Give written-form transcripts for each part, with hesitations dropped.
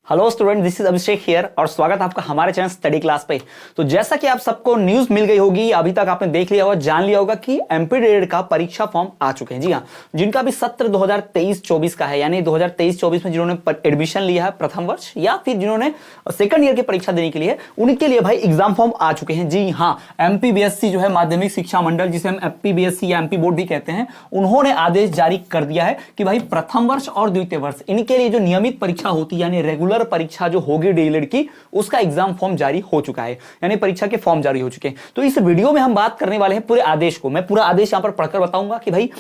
Hello student, this is Abhishek here और स्वागत है आपका हमारे चैनल स्टडी क्लास पे। तो जैसा कि आप सबको न्यूज मिल गई होगी, अभी तक आपने देख लिया होगा, जान लिया होगा कि एमपी डेड का परीक्षा फॉर्म आ चुके हैं। जी हाँ, जिनका भी सत्र 2023-24 का है, यानी 2023-24 में जिन्होंने एडमिशन लिया है प्रथम वर्ष या फिर जिन्होंने सेकंड ईयर की परीक्षा देने के लिए, उनके लिए भाई एग्जाम फॉर्म आ चुके हैं। जी हाँ, एमपीबीएससी जो है माध्यमिक शिक्षा मंडल, जिसे हम एमपीबीएससी या एमपी बोर्ड भी कहते हैं, उन्होंने आदेश जारी कर दिया है कि भाई प्रथम वर्ष और द्वितीय वर्ष इनके लिए जो नियमित परीक्षा होती है, यानी रेगुलर परीक्षा जो होगी डीएलएड की, उसका एग्जाम फॉर्म जारी हो चुका है, यानी परीक्षा के फॉर्म जारी हो चुके हैं। तो इस वीडियो में हम बात करने वाले हैं पूरे आदेश को। मैं पूरा आदेश यहां पर पढ़कर बताऊंगा कि भाई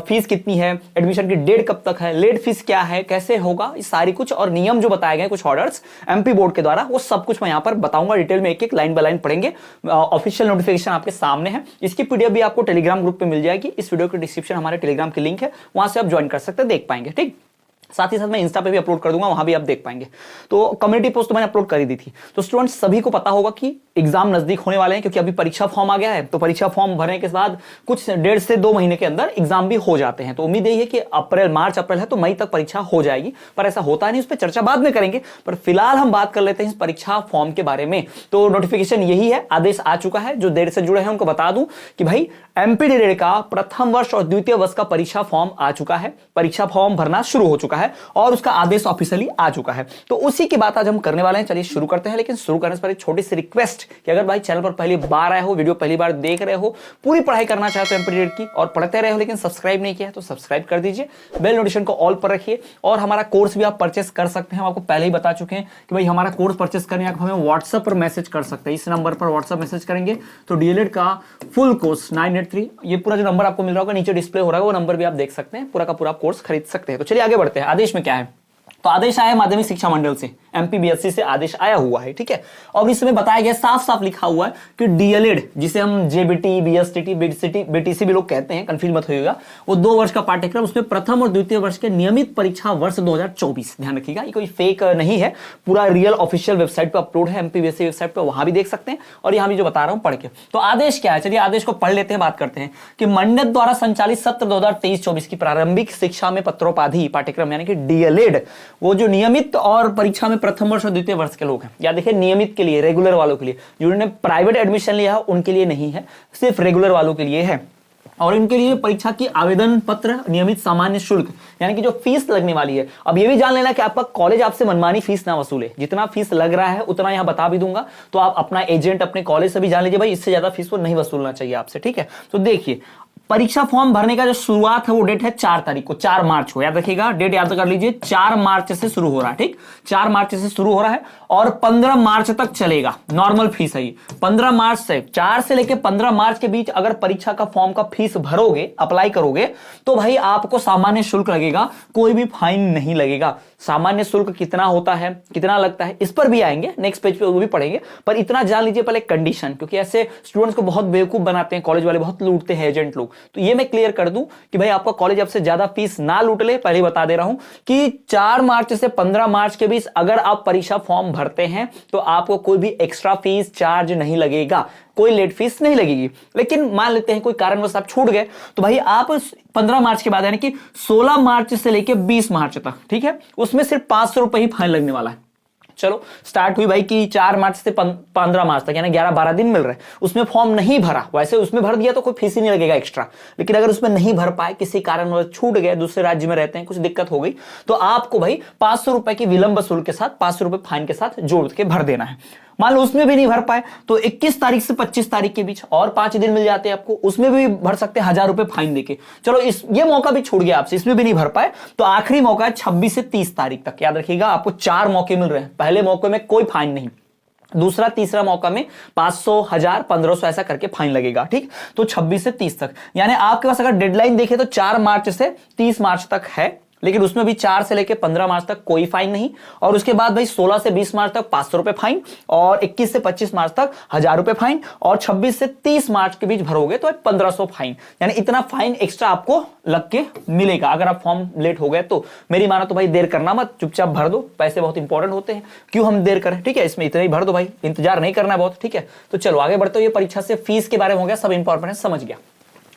फीस कितनी है, एडमिशन की डेट कब तक है, लेट फीस क्या है, कैसे होगा, ये सारी कुछ और नियम जो बताए गए कुछ ऑर्डर्स एमपी बोर्ड के द्वारा, वो सब कुछ मैं यहां पर बताऊंगा डिटेल में, एक एक लाइन बाय लाइन पढ़ेंगे। ऑफिशियल नोटिफिकेशन आपके सामने है, इसकी पीडीएफ भी आपको टेलीग्राम ग्रुप पे मिल जाएगी। इस वीडियो के डिस्क्रिप्शन हमारे टेलीग्राम की लिंक है, वहां से आप ज्वाइन कर सकते हैं, देख पाएंगे। ठीक, साथ ही साथ मैं इंस्टा पे भी अपलोड कर दूंगा, वहां भी आप देख पाएंगे। तो कम्युनिटी पोस्ट तो मैंने अपलोड कर ही दी थी। तो स्टूडेंट्स सभी को पता होगा कि एग्जाम नजदीक होने वाले हैं, क्योंकि अभी परीक्षा फॉर्म आ गया है। तो परीक्षा फॉर्म भरने के बाद कुछ 1.5 से 2 महीने के अंदर एग्जाम भी हो जाते हैं। तो उम्मीद यही है कि मार्च अप्रैल है तो मई तक परीक्षा हो जाएगी, पर ऐसा होता नहीं, उस पर चर्चा बाद में करेंगे। पर फिलहाल हम बात कर लेते हैं इस परीक्षा फॉर्म के बारे में। तो नोटिफिकेशन यही है, आदेश आ चुका है। जो देर से जुड़े हैं उनको बता दूं कि भाई एमपीडीएड का प्रथम वर्ष और द्वितीय वर्ष का परीक्षा फॉर्म आ चुका है, परीक्षा फॉर्म भरना शुरू हो चुका है और उसका आदेश ऑफिशियली आ चुका है। तो उसी की बात आज हम करने वाले हैं। चलिए शुरू करते हैं। लेकिन शुरू करने से पहले एक छोटी सी रिक्वेस्ट कि अगर भाई चैनल पर पहली बार आए हो, वीडियो पहली बार देख रहे हो, पूरी पढ़ाई करना चाहते हो एमपीडीएड की और पढ़ते रहे हो लेकिन सब्सक्राइब नहीं किया है, तो सब्सक्राइब कर दीजिए, बेल नोटिफिकेशन को ऑल पर रखिए। और हमारा कोर्स भी आप परचेस कर सकते हैं। हम आपको पहले ही बता चुके हैं कि भाई हमारा कोर्स परचेस करने आप हमें व्हाट्सएप पर मैसेज कर सकते हैं। इस नंबर पर व्हाट्सएप मैसेज करेंगे तो डीएलएड का फुल कोर्स 983, ये पूरा जो नंबर आपको मिल रहा होगा नीचे डिस्प्ले हो रहा है, वो नंबर भी आप देख सकते हैं, पूरा का पूरा कोर्स खरीद सकते हैं। तो चलिए आगे बढ़ते हैं। आदेश में क्या है? तो आदेश आया माध्यमिक शिक्षा मंडल से, एमपीबीएससी से आदेश आया हुआ है। ठीक है, और इसमें बताया गया, साफ साफ लिखा हुआ है कि डीएलएड, जिसे हम जेबीटी, बीएसटीटी, बीटीसी भी लोग कहते हैं, कंफ्यूज मत होइएगा, वो 2 वर्ष का पाठ्यक्रम, उसमें प्रथम और द्वितीय वर्ष के नियमित परीक्षा वर्ष 2024, ध्यान रखिएगा, ये कोई फेक नहीं है, पूरा रियल ऑफिशियल वेबसाइट पे अपलोड है, एमपीबीएससी वेबसाइट पे, वहां भी देख सकते हैं और यहां भी जो बता रहा हूं पढ़ के। तो आदेश क्या है, चलिए आदेश को पढ़ लेते हैं, बात करते हैं कि मंडल द्वारा संचालित सत्र 2023-24 की प्रारंभिक शिक्षा में पत्रोपाधि पाठ्यक्रम, यानी कि डीएलएड, वो जो नियमित और परीक्षा में प्रथम वर्ष और द्वितीय वर्ष के लोग हैं, या देखिए नियमित के लिए, रेगुलर वालों के लिए, जिन्होंने प्राइवेट एडमिशन लिया है उनके लिए नहीं है, सिर्फ रेगुलर वालों के लिए है। और इनके लिए परीक्षा की आवेदन पत्र, नियमित सामान्य शुल्क, यानी कि जो फीस लगने वाली है। अब ये भी जान लेना कि आपका कॉलेज आपसे मनमानी फीस ना वसूले, जितना फीस लग रहा है उतना यहां बता भी दूंगा। तो आप अपना एजेंट, अपने कॉलेज से भी जान लीजिए भाई इससे ज्यादा फीस वो नहीं वसूलना चाहिए आपसे। ठीक है, तो देखिए परीक्षा फॉर्म भरने का जो शुरुआत है वो डेट है 4 तारीख को, 4 मार्च को, याद रखिएगा, डेट याद कर लीजिए, 4 मार्च से शुरू हो रहा है। ठीक, 4 मार्च से शुरू हो रहा है और 15 मार्च तक चलेगा। नॉर्मल फीस है ये। 15 मार्च से, 4 से लेकर 15 मार्च के बीच अगर परीक्षा का फॉर्म का फीस भरोगे, अप्लाई करोगे, तो भाई आपको सामान्य शुल्क लगेगा, कोई भी फाइन नहीं लगेगा। सामान्य शुल्क कितना होता है, कितना लगता है, इस पर भी आएंगे, नेक्स्ट पेज पे वो भी पढ़ेंगे। पर इतना जान लीजिए पहले कंडीशन, क्योंकि ऐसे स्टूडेंट्स को बहुत बेवकूफ बनाते हैं कॉलेज वाले, बहुत लूटते हैं एजेंट लोग। तो ये मैं क्लियर कर दूं कि भाई आपका कॉलेज आपसे ज्यादा फीस ना लूट ले। पहले बता दे रहा हूं कि 4 मार्च से 15 मार्च के बीच अगर आप परीक्षा फॉर्म भरते हैं तो आपको कोई भी एक्स्ट्रा फीस चार्ज नहीं लगेगा, कोई लेट फीस नहीं लगेगी। लेकिन मान लेते हैं कोई कारणवश आप छूट गए, तो भाई आप 15 मार्च के बाद, यानी कि 16 मार्च से लेकर 20 मार्च तक, ठीक है, उसमें सिर्फ 500 रुपए ही फाइन लगने वाला है। चलो स्टार्ट हुई भाई कि 4 मार्च से 15 मार्च तक, यानी 11-12 दिन मिल रहे हैं, उसमें फॉर्म नहीं भरा, वैसे उसमें भर दिया तो कोई फीस ही नहीं लगेगा एक्स्ट्रा। लेकिन अगर उसमें नहीं भर पाए, किसी कारण छूट गए, दूसरे राज्य में रहते हैं, कुछ दिक्कत हो गई, तो आपको भाई 500 रुपए की विलंब शुल्क के साथ, 500 रुपए फाइन के साथ जोड़ के भर देना है। मान लो उसमें भी नहीं भर पाए तो 21 तारीख से 25 तारीख के बीच और 5 दिन मिल जाते हैं आपको, उसमें भी भर सकते हैं 1000 रुपए फाइन देके। चलो ये मौका भी छूट गया आपसे, इसमें भी नहीं भर पाए तो आखिरी मौका है 26 से 30 तारीख तक। याद रखिएगा, आपको 4 मौके मिल रहे हैं। पहले मौके में कोई फाइन नहीं, दूसरा तीसरा मौका में 500, 1000, 1500 ऐसा करके फाइन लगेगा। ठीक, तो 26 से 30 तक, यानी आपके पास अगर डेडलाइन देखे तो 4 मार्च से 30 मार्च तक है, लेकिन उसमें भी 4 से लेकर 15 मार्च तक कोई फाइन नहीं। और उसके बाद भाई 16 से 20 मार्च तक 500 रुपए फाइन, और 21 से 25 मार्च तक 1000 रुपए फाइन, और 26 से 30 मार्च के बीच भरोगे तो 1500 फाइन, यानी इतना फाइन एक्स्ट्रा आपको लग के मिलेगा अगर आप फॉर्म लेट हो गए तो। मेरी मानो तो भाई देर करना मत, चुपचाप भर दो, पैसे बहुत इंपॉर्टेंट होते हैं, क्यों हम देर करें। ठीक है, इसमें इतना ही भर दो भाई, इंतजार नहीं करना बहुत। ठीक है, तो चलो आगे बढ़ते हुए परीक्षा से फीस के बारे में हो गया, सब इंपॉर्टेंट समझ गया।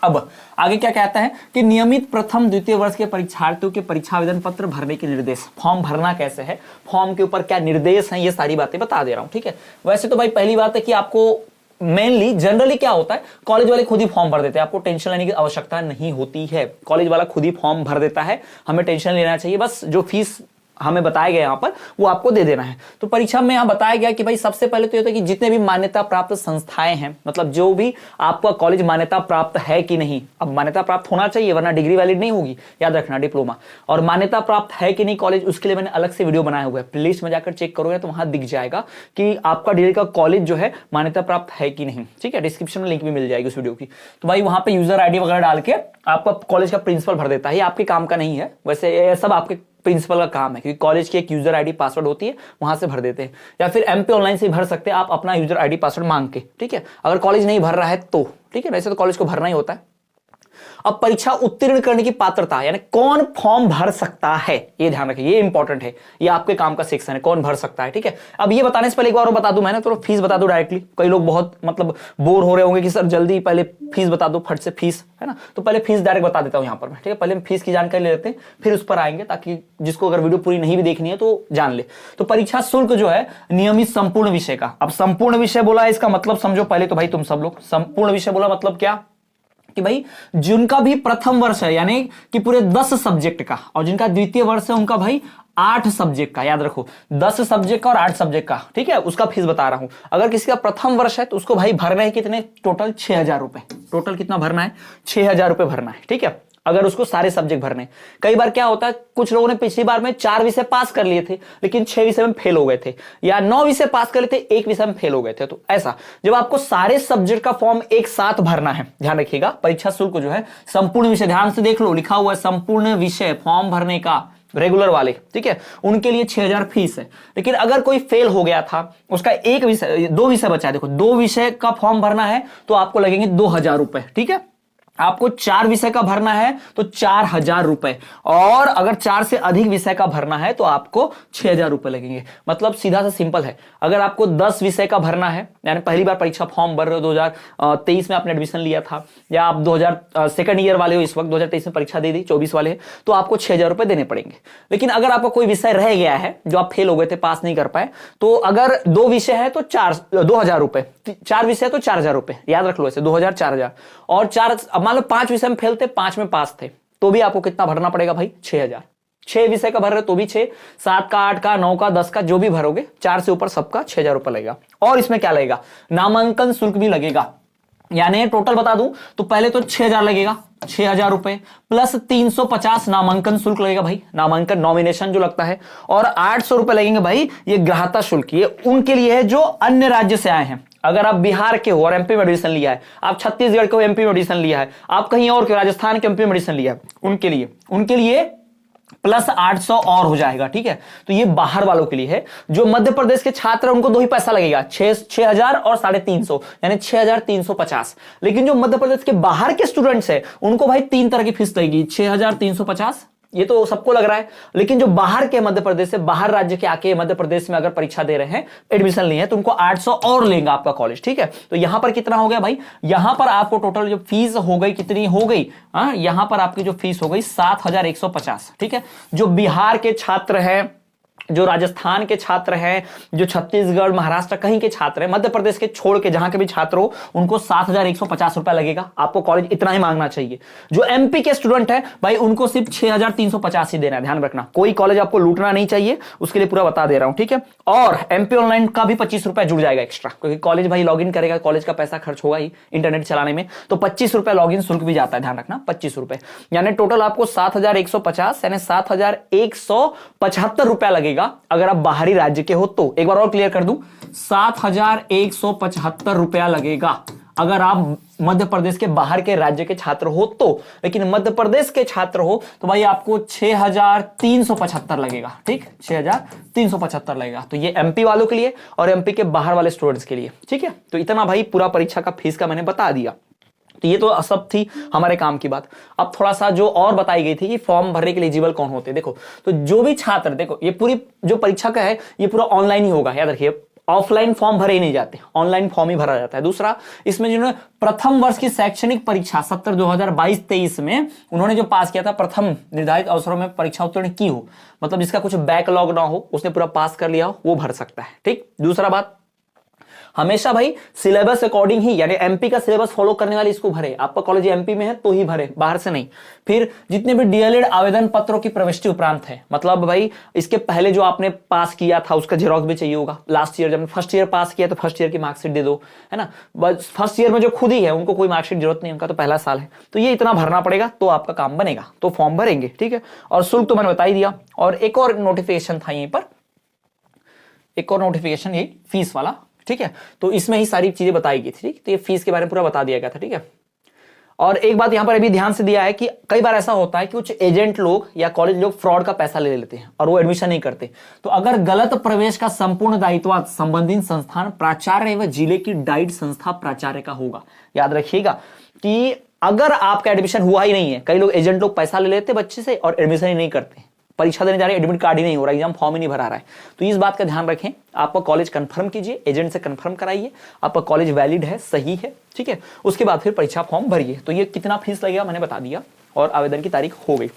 अब आगे क्या कहता है कि नियमित प्रथम द्वितीय वर्ष के परीक्षार्थियों के परीक्षा आवेदन पत्र भरने के निर्देश, फॉर्म भरना कैसे है, फॉर्म के ऊपर क्या निर्देश हैं, ये सारी बातें बता दे रहा हूं। ठीक है, वैसे तो भाई पहली बात है कि आपको मेनली जनरली क्या होता है, कॉलेज वाले खुद ही फॉर्म भर देते हैं, आपको टेंशन लेने की आवश्यकता नहीं होती है, कॉलेज वाला खुद ही फॉर्म भर देता है, हमें टेंशन लेना चाहिए, बस जो फीस हमें बताया गया यहाँ पर वो आपको दे देना है। तो परीक्षा में यहाँ बताया गया कि भाई सबसे पहले तो ये होता है कि जितने भी मान्यता प्राप्त संस्थाएं हैं, मतलब जो भी आपका कॉलेज मान्यता प्राप्त है कि नहीं, अब मान्यता प्राप्त होना चाहिए वरना डिग्री वैलिड नहीं होगी, याद रखना, डिप्लोमा। और मान्यता प्राप्त है कि नहीं कॉलेज, उसके लिए मैंने अलग से वीडियो बनाया हुआ है, प्लेलिस्ट में जाकर चेक करोगे तो वहां दिख जाएगा कि आपका डिग्री का कॉलेज जो है मान्यता प्राप्त है कि नहीं। ठीक है, डिस्क्रिप्शन में लिंक भी मिल जाएगी उस वीडियो की। तो भाई वहां पे यूजर आईडी वगैरह डाल के आपका कॉलेज का प्रिंसिपल भर देता है, ये आपके काम का नहीं है, वैसे ये सब आपके प्रिंसिपल का काम है, क्योंकि कॉलेज की एक यूजर आईडी पासवर्ड होती है, वहां से भर देते हैं, या फिर एमपी ऑनलाइन से भर सकते हैं आप अपना यूजर आईडी पासवर्ड मांग के। ठीक है, अगर कॉलेज नहीं भर रहा है तो ठीक है, वैसे तो कॉलेज को भरना ही होता है। अब परीक्षा उत्तीर्ण करने की पात्रता, यानी कौन फॉर्म भर सकता है, ये ध्यान रखिए, ये इंपॉर्टेंट है, ये आपके काम का सेक्शन है, कौन भर सकता है। ठीक है, अब ये बताने से पहले एक बार और बता दूं, मैंने तो फीस बता दूं डायरेक्टली, कई लोग बहुत मतलब बोर हो रहे होंगे कि सर जल्दी पहले फीस बता दो, फट से फीस, है ना, तो पहले फीस डायरेक्ट बता देता हूं यहां पर मैं। ठीक है, पहले हम फीस की जानकारी ले लेते हैं, फिर उस पर आएंगे, ताकि जिसको अगर वीडियो पूरी नहीं भी देखनी है तो जान ले। तो परीक्षा शुल्क जो है नियमित संपूर्ण विषय का, अब संपूर्ण विषय बोला है, इसका मतलब समझो पहले तो भाई तुम सब लोग, संपूर्ण विषय बोला मतलब क्या कि भाई जिनका भी प्रथम वर्ष है यानी कि पूरे 10 सब्जेक्ट का, और जिनका द्वितीय वर्ष है उनका भाई 8 सब्जेक्ट का, याद रखो 10 सब्जेक्ट का और 8 सब्जेक्ट का। ठीक है, उसका फीस बता रहा हूं। अगर किसी का प्रथम वर्ष है तो उसको भाई भरना है कितने, टोटल 6000 रुपए, टोटल कितना भरना है, 6000 रुपए भरना है। ठीक है, अगर उसको सारे सब्जेक्ट भरने। कई बार क्या होता है, कुछ लोगों ने पिछली बार में 4 विषय पास कर लिए थे लेकिन 6 विषय में फेल हो गए थे, या 9 विषय पास कर लिए थे, 1 विषय में फेल हो गए थे। तो ऐसा जब आपको सारे सब्जेक्ट का फॉर्म एक साथ भरना है, ध्यान रखिएगा, परीक्षा शुल्क जो है संपूर्ण विषय, ध्यान से देख लो, लिखा हुआ है संपूर्ण विषय फॉर्म भरने का, रेगुलर वाले, ठीक है, उनके लिए 6000 फीस है। लेकिन अगर कोई फेल हो गया था, उसका एक विषय, 2 विषय बचा है, देखो 2 विषय का फॉर्म भरना है तो आपको लगेंगे 2000 रुपए। ठीक है, आपको 4 विषय का भरना है तो 4000 रुपए, और अगर 4 से अधिक विषय का भरना है तो आपको 6000 रुपए लगेंगे। मतलब सीधा सा सिंपल है, अगर आपको 10 विषय का भरना है, यानी पहली बार परीक्षा फॉर्म भर रहे हो, 2023 में आपने एडमिशन लिया था, या आप 2000 सेकंड ईयर वाले हो, इस वक्त 2023 में परीक्षा दे दी, 24 वाले, तो आपको 6000 रुपए देने पड़ेंगे। लेकिन अगर आपका कोई विषय रह गया है जो आप फेल हो गए थे, पास नहीं कर पाए, तो अगर 2 विषय है तो 2000 रुपए, 4 विषय तो 4000 रुपए, याद रख लो ऐसे 2000 4000, और 4 मान लो 5 विषय में फेल थे, 5 में पास थे, तो भी आपको कितना भरना पड़ेगा भाई, 6000। 6 विषय का भर रहे तो भी 6, 7 का, 8 का, 9 का, 10 का, जो भी भरोगे, 4 से ऊपर सबका 6000 रुपए लगेगा। और इसमें क्या लगेगा, नामांकन शुल्क भी लगेगा, यानी टोटल बता दूं तो पहले तो 6000 लगेगा, 6000 रुपए प्लस 350 नामांकन शुल्क लगेगा भाई, नामांकन नॉमिनेशन जो लगता है, और 800 रुपए लगेंगे भाई ये ग्राहता शुल्क, ये उनके लिए है जो अन्य राज्य से आए हैं। अगर आप बिहार के हो और एमपी में एडमिशन लिया है, आप छत्तीसगढ़ के हो एमपी में एडमिशन लिया है, आप कहीं और के राजस्थान के एमपी में एडमिशन लिया है, उनके लिए प्लस 800 और हो जाएगा। ठीक है, तो ये बाहर वालों के लिए है। जो मध्य प्रदेश के छात्र हैं उनको 2 ही पैसा लगेगा, 6000 और 350, यानी 6350। लेकिन जो मध्य प्रदेश के बाहर के स्टूडेंट्स हैं उनको भाई 3 तरह की फीस लगेगी, 6350, ये तो सबको लग रहा है। लेकिन जो बाहर के मध्य प्रदेश से, बाहर राज्य के आके मध्य प्रदेश में अगर परीक्षा दे रहे हैं, एडमिशन लिए हैं, तो उनको 800 और लेगा आपका कॉलेज। ठीक है, तो यहां पर कितना हो गया भाई, यहां पर आपको टोटल जो फीस हो गई कितनी हो गई, यहां पर आपकी जो फीस हो गई 7150। ठीक है, जो बिहार के छात्र हैं, जो राजस्थान के छात्र हैं, जो छत्तीसगढ़ महाराष्ट्र कहीं के छात्र हैं, मध्य प्रदेश के छोड़ के जहां के भी छात्र हो, उनको 7150 रुपए लगेगा। आपको कॉलेज इतना ही मांगना चाहिए। जो एमपी के स्टूडेंट है भाई उनको सिर्फ 6350 ही देना है, ध्यान रखना, कोई कॉलेज आपको लूटना नहीं चाहिए, उसके लिए पूरा बता दे रहा हूं। ठीक है, और एमपी ऑनलाइन का भी 25 रुपए जुड़ जाएगा एक्स्ट्रा, क्योंकि कॉलेज भाई लॉग इन करेगा, कॉलेज का पैसा खर्च होगा ही इंटरनेट चलाने में, तो 25 रुपए लॉग इन शुल्क भी जाता है, ध्यान रखना 25 रुपए, यानी टोटल आपको 7150 यानी 7175 रुपया लगेगा अगर आप बाहरी राज्य के हो तो। एक बार और क्लियर कर दूं, 7175 रुपया लगेगा अगर आप मध्य प्रदेश के बाहर के राज्य के छात्र हो तो। लेकिन मध्य प्रदेश के छात्र हो तो भाई आपको 6375 लगेगा। ठीक, 6375 लगेगा। तो ये एमपी वालों के लिए और एमपी के बाहर वाले स्टूडेंट्स के लिए। ठीक है, तो इतना भाई पूरा परीक्षा का फीस का मैंने बता दिया। तो ये तो सब थी हमारे काम की बात। अब थोड़ा सा जो और बताई गई थी कि फॉर्म भरने के लिए एलिजिबल कौन होते हैं। देखो, तो जो भी छात्र, देखो ये पूरी जो परीक्षा का है ये पूरा ऑनलाइन ही होगा, याद रखिए, ऑफलाइन फॉर्म भरे ही नहीं जाते, ऑनलाइन फॉर्म ही भरा जाता है। दूसरा, इसमें जिन्होंने प्रथम वर्ष की शैक्षणिक परीक्षा सत्र 2022-23 में उन्होंने जो पास किया था, प्रथम निर्धारित अवसरों में परीक्षा उत्तीर्ण की हो, मतलब जिसका कुछ बैकलॉग ना हो, उसने पूरा पास कर लिया हो, वो भर सकता है। ठीक। दूसरा बात, हमेशा भाई सिलेबस अकॉर्डिंग ही, यानी एमपी का सिलेबस फॉलो करने वाले इसको भरे। आपका कॉलेज एमपी में है तो ही भरे, बाहर से नहीं। फिर जितने भी डीएलएड आवेदन पत्रों की प्रविष्टि उपरांत है, मतलब भाई इसके पहले जो आपने पास किया था उसका जेरॉक्स भी चाहिए होगा। लास्ट ईयर जब फर्स्ट ईयर पास किया तो फर्स्ट ईयर की मार्कशीट दे दो, है ना। बस फर्स्ट ईयर में जो खुद ही है उनको कोई मार्कशीट जरूरत नहीं, उनका तो पहला साल है, तो ये इतना भरना पड़ेगा तो आपका काम बनेगा, तो फॉर्म भरेंगे। ठीक है। और शुल्क तो मैंने बता ही दिया। और एक और नोटिफिकेशन था यहीं पर, एक और नोटिफिकेशन यही फीस वाला। ठीक है। तो इसमें ही सारी चीजें बताई गई थी। ठीक। तो ये फीस के बारे में पूरा बता दिया गया था। ठीक है। और एक बात यहां पर अभी ध्यान से दिया है कि कई बार ऐसा होता है कि कुछ एजेंट लोग या कॉलेज लोग फ्रॉड का पैसा ले लेते हैं और वो एडमिशन नहीं करते। तो अगर गलत प्रवेश का संपूर्ण दायित्व संबंधित संस्थान प्राचार्य एवं जिले की डाइट संस्था प्राचार्य का होगा। याद रखिएगा कि अगर आपका एडमिशन हुआ ही नहीं है, कई लोग एजेंट लोग पैसा ले लेते बच्चे से और एडमिशन ही नहीं करते, परीक्षा देने जा रहे हैं, एडमिट कार्ड ही नहीं हो रहा, एग्जाम फॉर्म ही नहीं भरा रहा है। तो इस बात का ध्यान रखें, आपका कॉलेज कंफर्म कीजिए, एजेंट से कंफर्म कराइए आपका कॉलेज वैलिड है, सही है। ठीक है। उसके बाद फिर परीक्षा फॉर्म भरिए। तो ये कितना फीस लगेगा मैंने बता दिया और आवेदन की तारीख हो गई।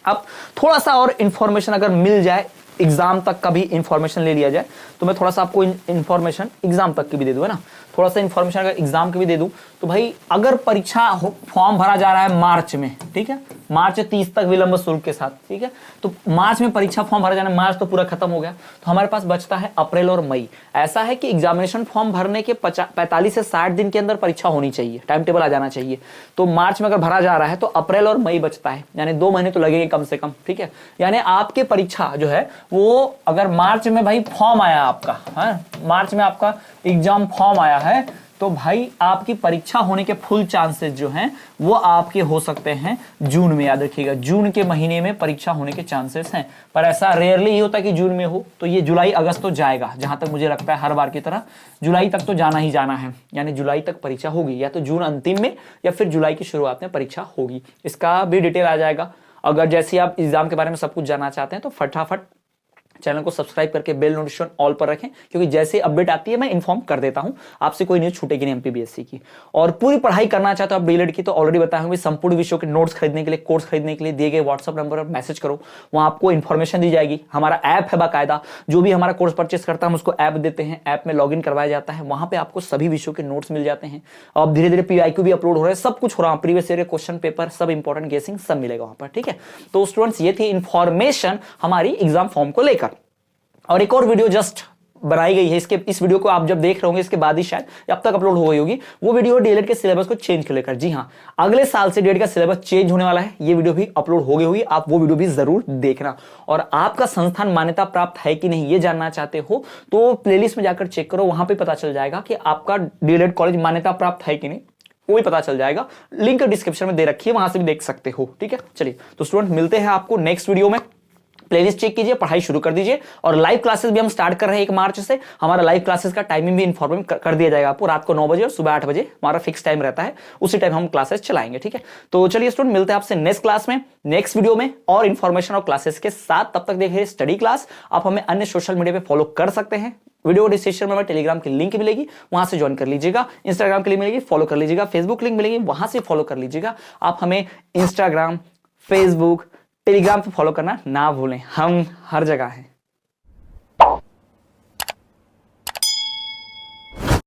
अब थोड़ा सा और इंफॉर्मेशन अगर मिल जाए, एग्जाम तक का भी इंफॉर्मेशन ले लिया जाए, तो मैं थोड़ा सा आपको इंफॉर्मेशन एग्जाम तक की भी दे दूं, है ना। थोड़ा सा इंफॉर्मेशन अगर एग्जाम की भी दे दूं तो भाई अगर परीक्षा फॉर्म भरा जा रहा है मार्च में, ठीक है, मार्च 30 तक विलंब शुल्क के साथ, ठीक है, तो मार्च में परीक्षा फॉर्म भरा जाना, मार्च तो पूरा खत्म हो गया, तो हमारे पास बचता है अप्रैल और मई। ऐसा है कि एग्जामिनेशन फॉर्म भरने के 45 से 60 दिन के अंदर परीक्षा होनी चाहिए, टाइम टेबल आ जाना चाहिए। तो मार्च में अगर भरा जा रहा है तो अप्रैल और मई बचता है, यानी 2 महीने तो लगेंगे कम से कम। ठीक है। यानी आपके परीक्षा जो है वो अगर मार्च में भाई फॉर्म आया आपका, है, मार्च में आपका एग्जाम फॉर्म आया है, तो भाई आपकी परीक्षा होने के फुल चांसेस जो हैं वो आपके हो सकते हैं जून में। याद रखिएगा, जून के महीने में परीक्षा होने के चांसेस हैं, पर ऐसा रेयरली ही होता है कि जून में हो। तो ये जुलाई अगस्त तो जाएगा, जहां तक मुझे लगता है हर बार की तरह जुलाई तक तो जाना ही जाना है, यानी जुलाई तक परीक्षा होगी, या तो जून अंतिम में या फिर जुलाई की शुरुआत में परीक्षा होगी। इसका भी डिटेल आ जाएगा। अगर जैसे आप एग्जाम के बारे में सब कुछ जानना चाहते हैं तो फटाफट चैनल को सब्सक्राइब करके बेल नोटिफिकेशन ऑल पर रखें, क्योंकि जैसे अपडेट आती है मैं इन्फॉर्म कर देता हूं, आपसे कोई न्यूज छूटेगी नहीं एमपीबीएससी की। और पूरी पढ़ाई करना चाहते हो आप डीएलएड की, तो ऑलरेडी बताया हूं, संपूर्ण विषयों के नोट्स खरीदने के लिए, कोर्स खरीदने के लिए दिए गए व्हाट्सएप नंबर पर मैसेज करो, वहां आपको इन्फॉर्मेशन दी जाएगी। हमारा ऐप है बाकायदा, जो भी हमारा कोर्स परचेस करता है हम उसको ऐप देते हैं, ऐप में लॉगिन करवाया जाता है, वहां पे आपको सभी विषयों के नोट्स मिल जाते हैं। अब धीरे धीरे पीआईक्यू भी अपलोड हो रहा है, सब कुछ हो रहा है, प्रीवियस ईयर क्वेश्चन पेपर, सब इंपॉर्टेंट गेसिंग सब मिलेगा वहां पर। ठीक है। तो स्टूडेंट्स ये थी इंफॉर्मेशन हमारी एग्जाम फॉर्म को लेकर। और एक और वीडियो जस्ट बनाई गई है, इस वीडियो को आप जब देख रहे होंगे इसके बाद ही शायद अब तक अपलोड हो गई होगी, वो वीडियो डीएलएड के सिलेबस को चेंज को लेकर। जी हाँ, अगले साल से डीएलएड का सिलेबस चेंज होने वाला है, ये वीडियो भी अपलोड हो गई होगी, आप वो वीडियो भी जरूर देखना। और आपका संस्थान मान्यता प्राप्त है कि नहीं ये जानना चाहते हो तो प्लेलिस्ट में जाकर चेक करो, वहां पर पता चल जाएगा कि आपका डीएलएड कॉलेज मान्यता प्राप्त है कि नहीं, वो भी पता चल जाएगा। लिंक डिस्क्रिप्शन में दे रखी है, वहां से भी देख सकते हो। ठीक है। चलिए तो स्टूडेंट मिलते हैं आपको नेक्स्ट वीडियो में। प्लेलिस्ट चेक कीजिए, पढ़ाई शुरू कर दीजिए। और लाइव क्लासेस भी हम स्टार्ट कर रहे हैं 1 मार्च से। हमारा लाइव क्लासेस का टाइमिंग भी इन्फॉर्म कर दिया जाएगा आपको, रात को 9 बजे और सुबह 8 बजे हमारा फिक्स टाइम रहता है, उसी टाइम हम क्लासेस चलाएंगे। ठीक है। तो चलिए स्टूडेंट मिलते हैं आपसे नेक्स्ट क्लास में, नेक्स्ट वीडियो में और इन्फॉर्मेशन और क्लासेस के साथ। तब तक देखिए स्टडी क्लास। आप हमें अन्य सोशल मीडिया पे फॉलो कर सकते हैं, वीडियो डिस्क्रिप्शन में टेलीग्राम की लिंक मिलेगी, वहां से ज्वाइन कर लीजिएगा। इंस्टाग्राम की लिंक मिलेगी, फॉलो कर लीजिएगा। फेसबुक लिंक मिलेगी, वहां से फॉलो कर लीजिएगा। आप हमें इंस्टाग्राम, फेसबुक, टेलीग्राम पे फॉलो करना ना भूलें, हम हर जगह हैं।